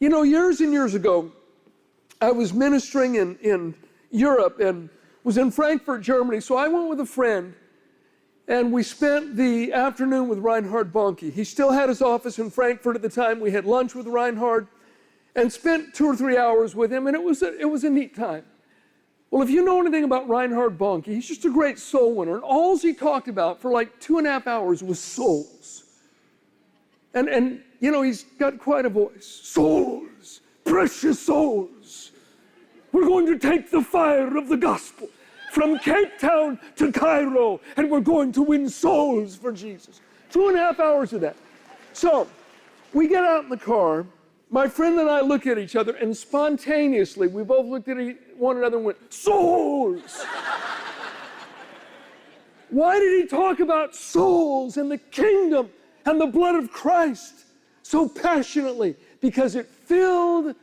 You know, years and years ago, I was ministering in Europe and was in Frankfurt, Germany. So I went with a friend, and we spent the afternoon with Reinhard Bonnke. He still had his office in Frankfurt at the time. We had lunch with Reinhard and spent 2 or 3 hours with him, and it was a neat time. Well, if you know anything about Reinhard Bonnke, he's just a great soul winner, and all he talked about for like 2.5 hours was souls. And you know, he's got quite a voice. Souls, precious souls. We're going to take the fire of the gospel from Cape Town to Cairo, and we're going to win souls for Jesus. 2.5 hours of that. So we get out in the car. My friend and I look at each other, and spontaneously, we both looked at one another and went, souls! Why did he talk about souls and the kingdom and the blood of Christ so passionately? Because it filled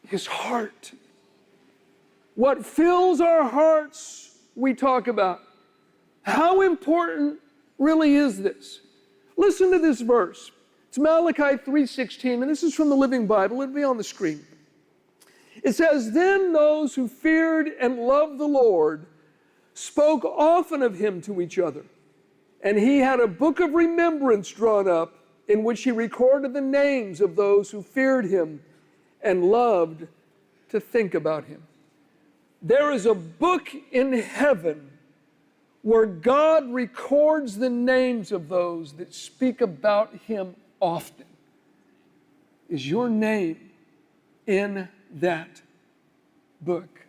his heart. What fills our hearts, we talk about. How important really is this? Listen to this verse. It's Malachi 3:16, and this is from the Living Bible. It'll be on the screen. It says, "Then those who feared and loved the Lord spoke often of him to each other, and he had a book of remembrance drawn up in which he recorded the names of those who feared him and loved to think about him." There is a book in heaven where God records the names of those that speak about him often. Is your name in that book?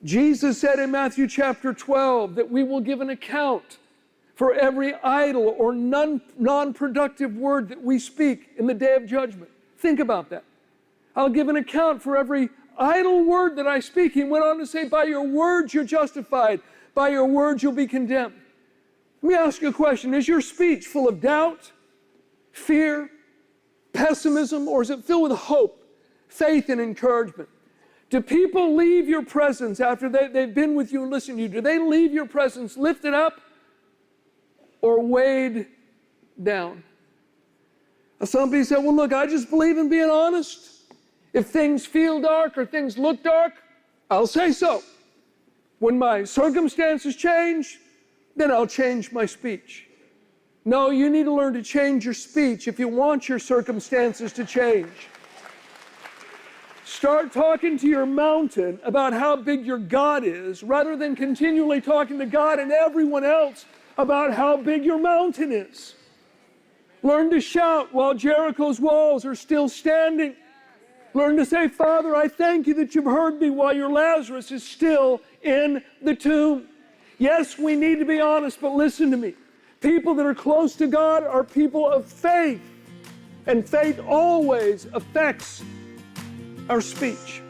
Jesus said in Matthew chapter 12 that we will give an account for every idle or non-productive word that we speak in the day of judgment. Think about that. I'll give an account for every idle word that I speak. He went on to say, by your words you're justified. By your words you'll be condemned. Let me ask you a question. Is your speech full of doubt, fear, pessimism, or is it filled with hope, faith, and encouragement? Do people leave your presence after they've been with you and listened to you? Do they leave your presence lifted up or weighed down? Now, somebody said, well, look, I just believe in being honest. If things feel dark or things look dark, I'll say so. When my circumstances change, then I'll change my speech. No, you need to learn to change your speech if you want your circumstances to change. Start talking to your mountain about how big your God is, rather than continually talking to God and everyone else about how big your mountain is. Learn to shout while Jericho's walls are still standing. Learn to say, Father, I thank you that you've heard me while your Lazarus is still in the tomb. Yes, we need to be honest, but listen to me. People that are close to God are people of faith, and faith always affects our speech.